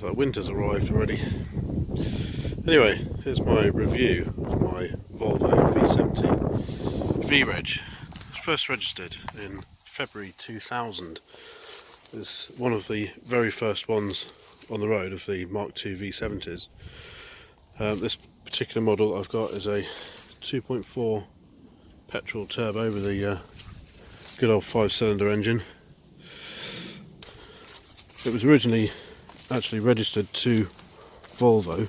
So winter's arrived already. Anyway, here's my review of my Volvo V70 V-Reg. It was first registered in February 2000. It's one of the very first ones on the road of the Mark II V70s. This particular model I've got is a 2.4 petrol turbo with a good old 5-cylinder engine. It was originally actually registered to Volvo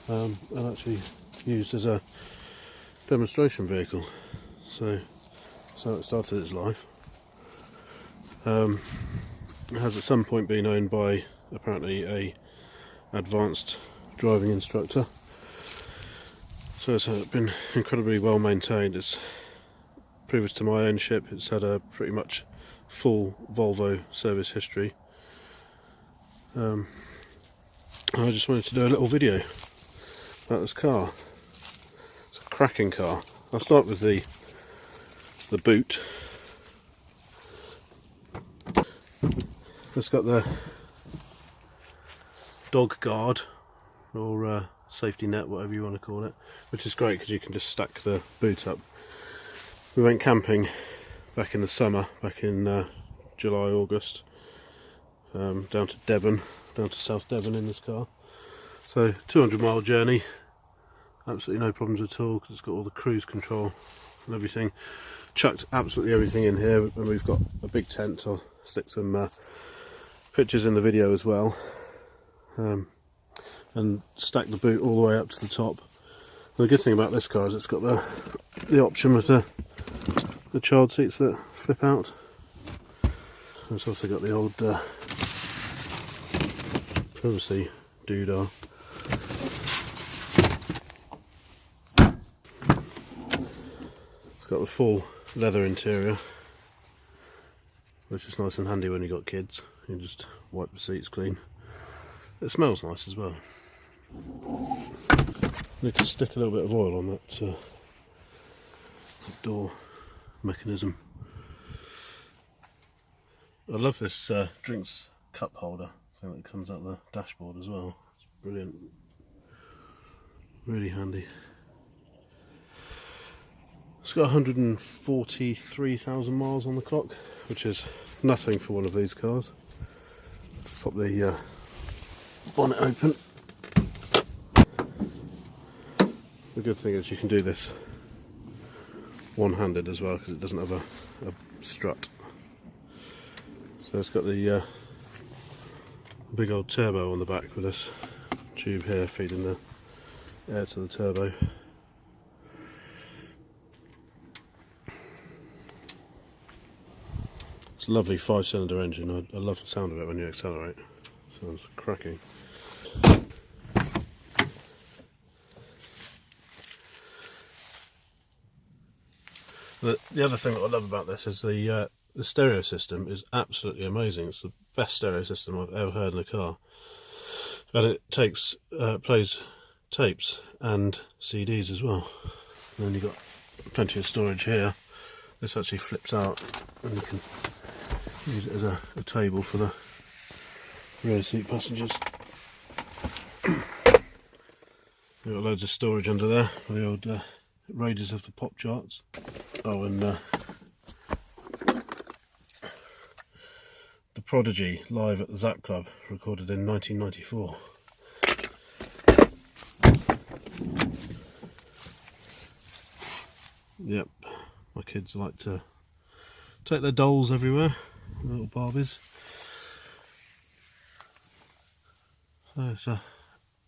and actually used as a demonstration vehicle. So it started its life. It has at some point been owned by apparently a advanced driving instructor. So it's been incredibly well maintained. It's previous to my ownership, it's had a pretty much full Volvo service history. I just wanted to do a little video about this car. It's a cracking car. I'll start with the boot. It's got the dog guard or safety net, whatever you want to call it, which is great because you can just stack the boot up. We went camping back in the summer, back in July, August, down to Devon, down to South Devon in this car. So 200-mile journey, absolutely no problems at all because it's got all the cruise control and everything. Chucked absolutely everything in here, and we've got a big tent. I'll stick some pictures in the video as well, and stack the boot all the way up to the top. And the good thing about this car is it's got the option with the child seats that flip out. It's also got the old privacy doodah. It's got the full leather interior, which is nice and handy when you've got kids. You can just wipe the seats clean. It smells nice as well. Need to stick a little bit of oil on that door mechanism. I love this drinks cup holder thing that comes out the dashboard as well. It's brilliant, really handy. It's got 143,000 miles on the clock, which is nothing for one of these cars. Let's pop the bonnet open. The good thing is you can do this one-handed as well because it doesn't have a strut. So it's got the big old turbo on the back with this tube here feeding the air to the turbo. It's a lovely 5-cylinder engine. I love the sound of it when you accelerate. Sounds cracking. The other thing that I love about this is the stereo system is absolutely amazing. It's the best stereo system I've ever heard in a car, and it plays tapes and CDs as well. And then you've got plenty of storage here. This actually flips out and you can use it as a table for the rear seat passengers. You've got loads of storage under there for the old radars of the pop charts. Oh, and the Prodigy live at the Zap Club, recorded in 1994. Yep, my kids like to take their dolls everywhere, little Barbies. So it's an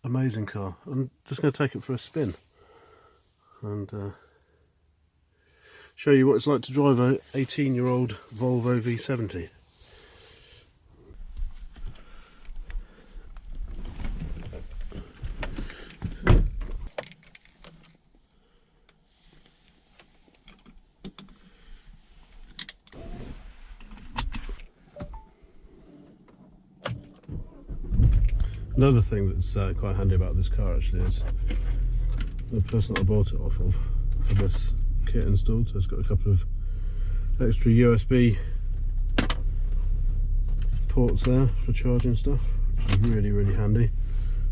amazing car. I'm just going to take it for a spin and show you what it's like to drive a 18-year-old Volvo V70. Another thing that's quite handy about this car actually is the person that I bought it off of had this kit installed, so it's got a couple of extra USB ports there for charging stuff, which which is really, really handy.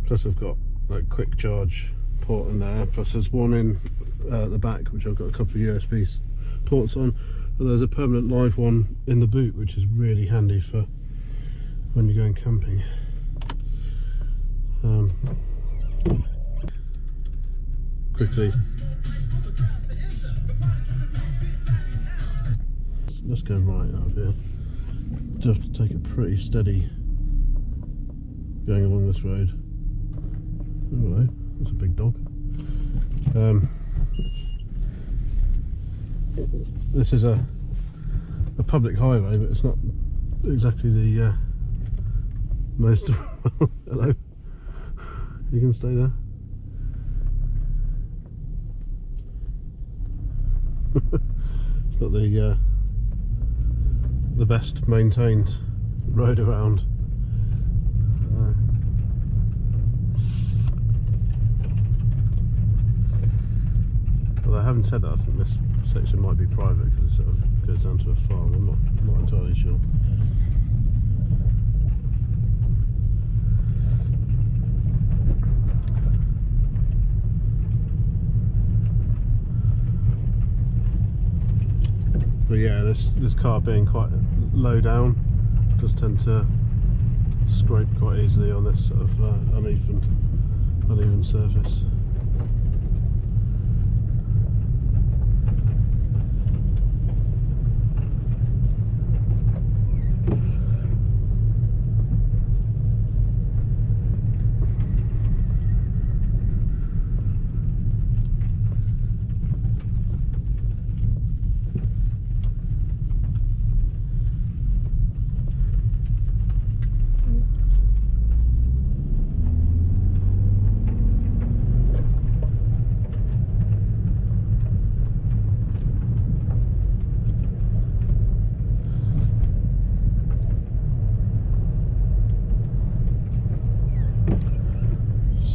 Plus I've got like quick charge port in there, plus there's one in at the back which I've got a couple of USB ports on, and there's a permanent live one in the boot, which is really handy for when you're going camping. Quickly, let's go right out here. Do have to take it pretty steady going along this road. Oh, hello, that's a big dog. This is a public highway, but it's not exactly the most. Hello, you can stay there. It's not the best maintained road around. Although having said that, I think this section might be private because it sort of goes down to a farm. I'm not entirely sure. But yeah, this car being quite low down does tend to scrape quite easily on this sort of uneven surface.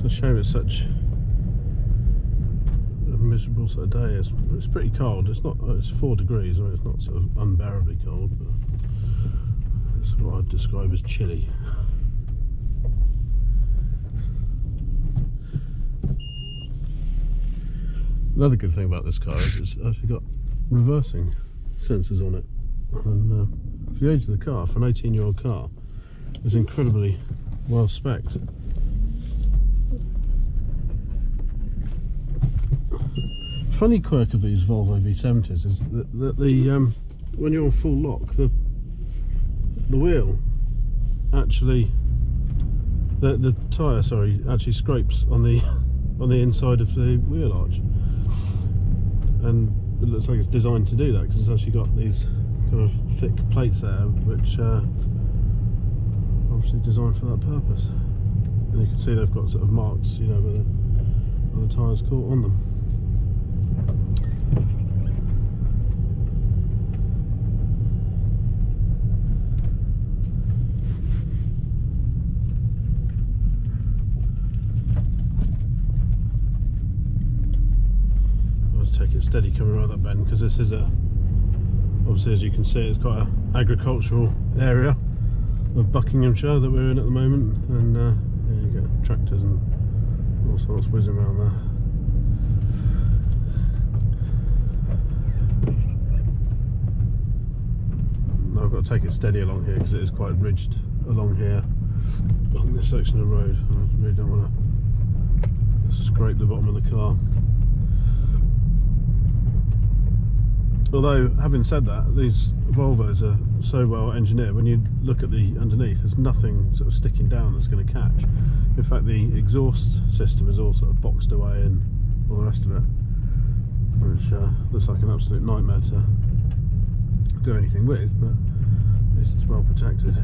It's a shame it's such a miserable sort of day. It's pretty cold. It's 4 degrees. I mean, it's not sort of unbearably cold, but it's what I'd describe as chilly. Another good thing about this car is it's actually got reversing sensors on it, and for the age of the car, for an 18-year-old car, it's incredibly well spec'd. Funny quirk of these Volvo V70s is that the when you're on full lock, the wheel actually, the tyre, sorry, actually scrapes on the inside of the wheel arch, and it looks like it's designed to do that because it's actually got these kind of thick plates there, which are obviously designed for that purpose. And you can see they've got sort of marks, you know, where the tyres caught on them. Take it steady coming around that bend, because this is obviously, as you can see, it's quite an agricultural area of Buckinghamshire that we're in at the moment, and yeah, you get tractors and all sorts whizzing around there. Now I've got to take it steady along here because it is quite ridged along here, along this section of road. I really don't want to scrape the bottom of the car. Although, having said that, these Volvos are so well engineered, when you look at the underneath, there's nothing sort of sticking down that's going to catch. In fact, the exhaust system is all sort of boxed away and all the rest of it, which looks like an absolute nightmare to do anything with, but at least it's well protected.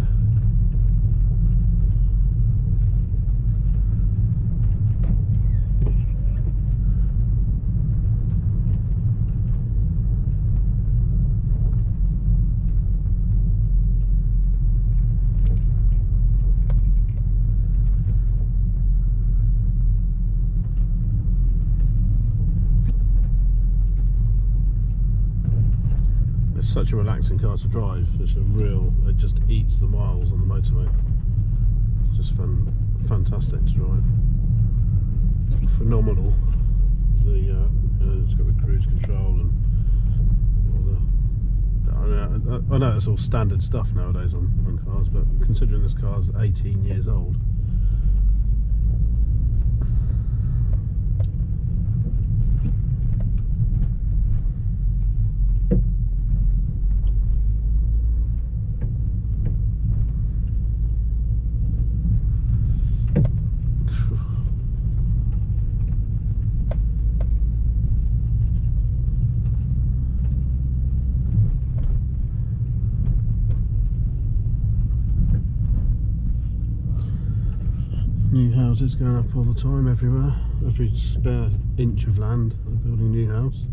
Such a relaxing car to drive. It's a real, it just eats the miles on the motorway. just fantastic to drive. Phenomenal. It's got the cruise control and all I know it's all standard stuff nowadays on cars, but considering this car's 18 years old, new houses going up all the time everywhere. Every spare inch of land they're building a new house.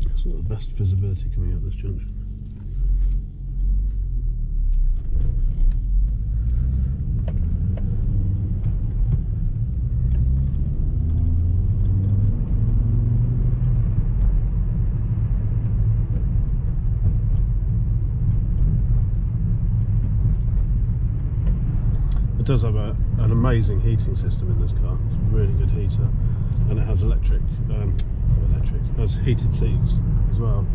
It's not the best visibility coming out this junction. It does have an amazing heating system in this car. It's a really good heater, and it has electric. It has heated seats as well,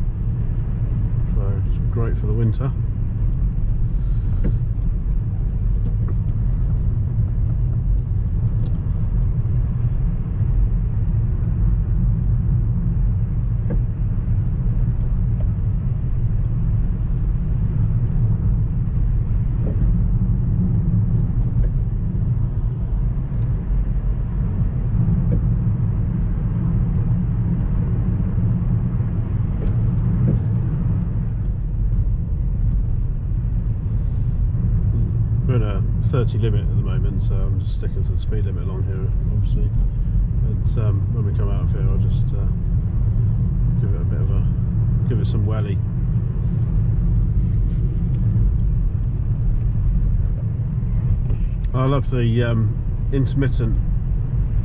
so it's great for the winter. We're in a 30 limit at the moment, so I'm just sticking to the speed limit along here, obviously. But when we come out of here, I'll just give it a bit of give it some welly. I love the intermittent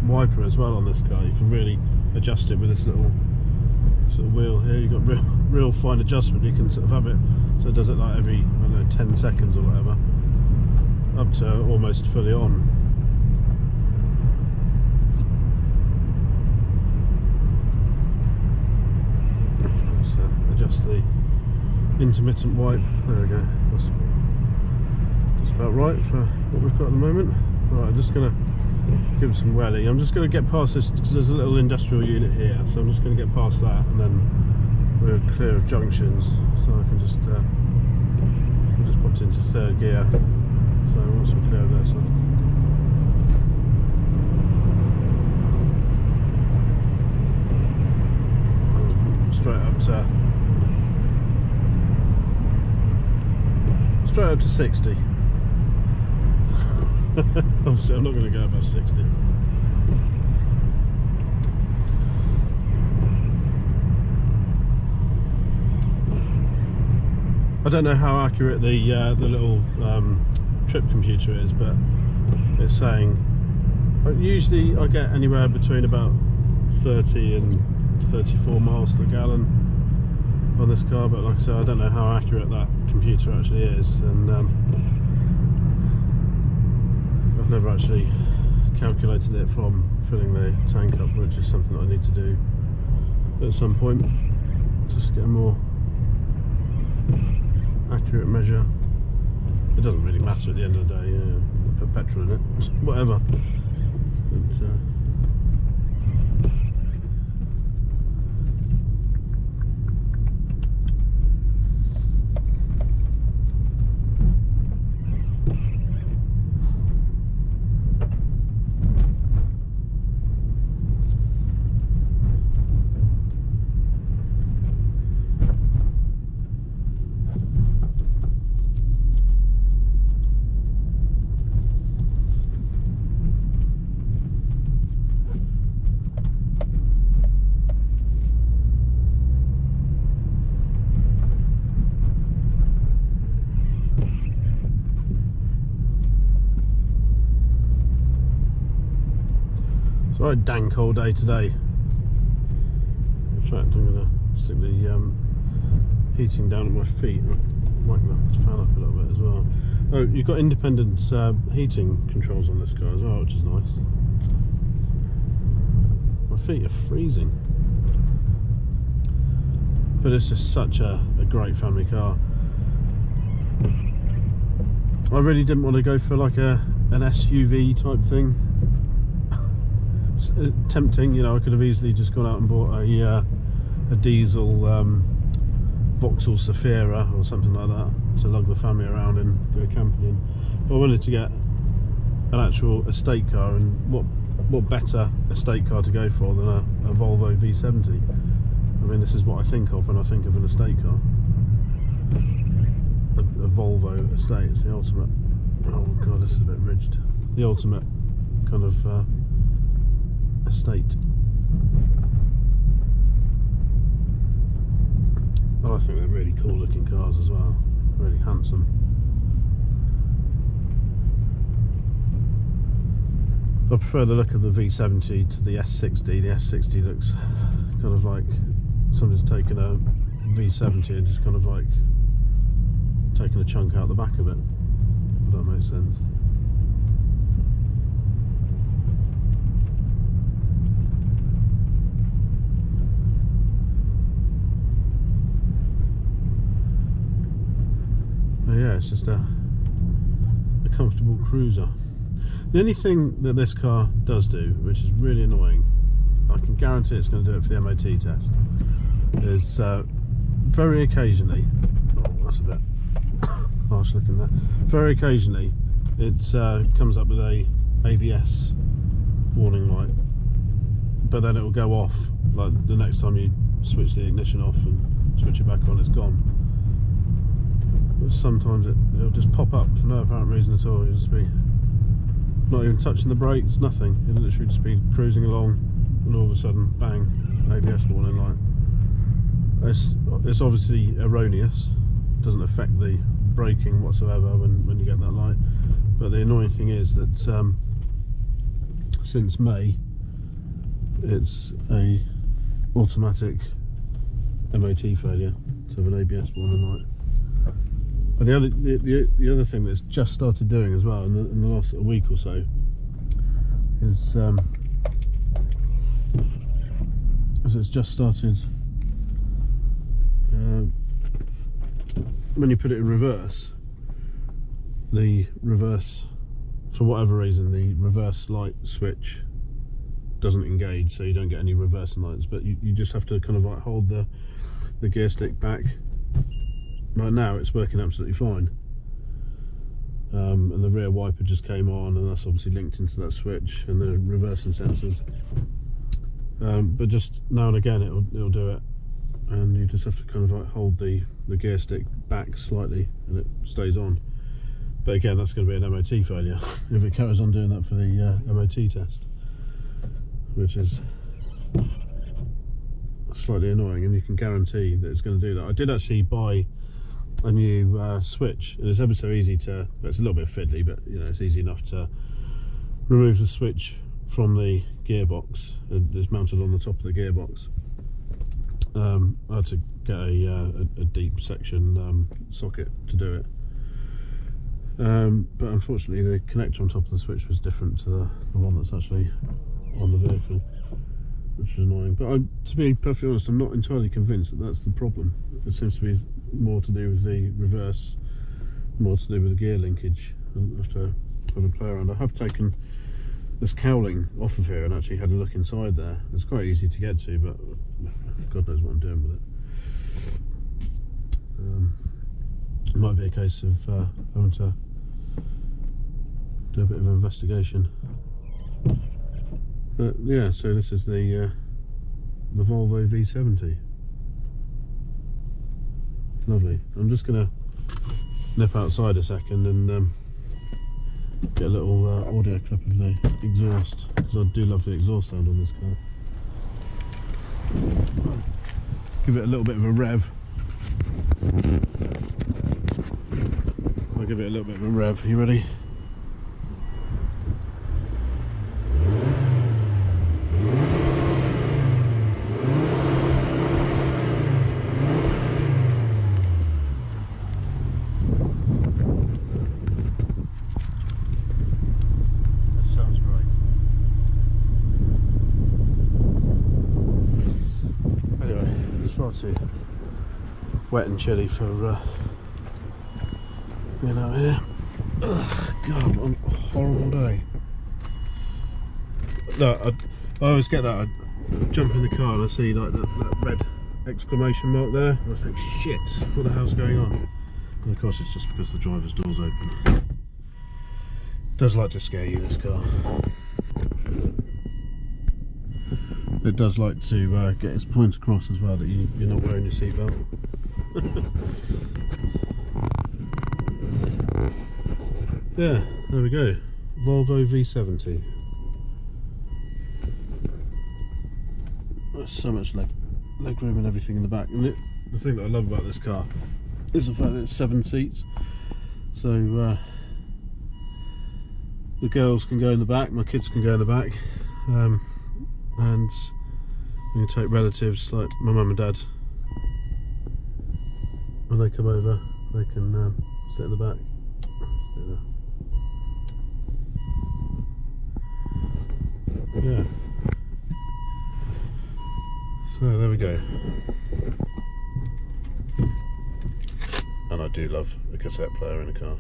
wiper as well on this car. You can really adjust it with this little sort of wheel here. You've got real fine adjustment. You can sort of have it so it does it like every, I don't know, 10 seconds or whatever, up to almost fully on. Let's adjust the intermittent wipe. There we go. That's just about right for what we've got at the moment. Right, I'm just going to give it some welly. I'm just going to get past this because there's a little industrial unit here, so I'm just going to get past that, and then we're clear of junctions, so I can just popped into third gear. So once we're clear of this one, straight up to 60. Obviously I'm not going to go above 60. I don't know how accurate the little trip computer is, but it's saying usually I get anywhere between about 30 and 34 miles to a gallon on this car, but like I said, I don't know how accurate that computer actually is, and I've never actually calculated it from filling the tank up, which is something that I need to do at some point, just get a more accurate measure. It doesn't really matter at the end of the day. I put petrol in it, whatever. But, it's a right dang cold day today. In fact, I'm going to stick the heating down at my feet. Might the fan up a little bit as well. Oh, you've got independent heating controls on this car as well, which is nice. My feet are freezing. But it's just such a great family car. I really didn't want to go for like an SUV type thing. It's tempting, you know, I could have easily just gone out and bought a diesel Vauxhall Zafira or something like that to lug the family around and go camping in. But I wanted to get an actual estate car, and what better estate car to go for than a Volvo V70. I mean, this is what I think of when I think of an estate car. A Volvo estate, it's the ultimate. Oh god, this is a bit ridged. The ultimate kind of estate. But I think they're really cool looking cars as well. Really handsome. I prefer the look of the V70 to the S60. The S60 looks kind of like somebody's taken a V70 and just kind of like taken a chunk out the back of it. If that makes sense. But yeah, it's just a comfortable cruiser. The only thing that this car does do, which is really annoying, I can guarantee it's going to do it for the MOT test, is very occasionally, oh that's a bit harsh looking there, very occasionally it comes up with a ABS warning light, but then it will go off, like the next time you switch the ignition off and switch it back on, it's gone. But sometimes it'll just pop up for no apparent reason at all. You'll just be not even touching the brakes, nothing. You'll literally just be cruising along and all of a sudden, bang, ABS warning light. It's obviously erroneous. It doesn't affect the braking whatsoever when you get that light. But the annoying thing is that since May, it's a automatic MOT failure to have an ABS warning light. And the other thing that's just started doing as well in the last week or so is it's just started when you put it in reverse, for whatever reason the reverse light switch doesn't engage, so you don't get any reversing lights, but you just have to kind of like hold the gear stick back. Right now it's working absolutely fine, and the rear wiper just came on, and that's obviously linked into that switch and the reversing sensors, but just now and again it'll do it, and you just have to kind of like hold the gear stick back slightly and it stays on. But again, that's going to be an MOT failure if it carries on doing that for the MOT test, which is slightly annoying, and you can guarantee that it's going to do that. I did actually buy a new switch, and it's ever so easy to, it's a little bit fiddly, but you know, it's easy enough to remove the switch from the gearbox. It's mounted on the top of the gearbox. I had to get a deep section socket to do it, but unfortunately the connector on top of the switch was different to the one that's actually on the vehicle, which is annoying. But to be perfectly honest, I'm not entirely convinced that that's the problem. It seems to be more to do with the reverse, more to do with the gear linkage. I'll have to have a play around. I have taken this cowling off of here and actually had a look inside there. It's quite easy to get to, but God knows what I'm doing with it. It might be a case of having to do a bit of investigation. But yeah, so this is the Volvo V70. Lovely. I'm just going to nip outside a second and get a little audio clip of the exhaust, because I do love the exhaust sound on this car. Give it a little bit of a rev. I'll give it a little bit of a rev. Are you ready? too wet and chilly for being out here. Ugh, God, what a horrible day. No, I always get that. I jump in the car and I see like that red exclamation mark there, and I think, shit, what the hell's going on? And of course it's just because the driver's door's open. Does like to scare you, this car. It does like to get its point across as well that you're not wearing your seatbelt. Yeah, there we go. Volvo V70. There's so much leg room and everything in the back. And the thing that I love about this car is the fact that it's 7 seats. So the girls can go in the back, my kids can go in the back, and you can take relatives like my mum and dad. When they come over, they can sit in the back. Yeah. So there we go. And I do love a cassette player in a car.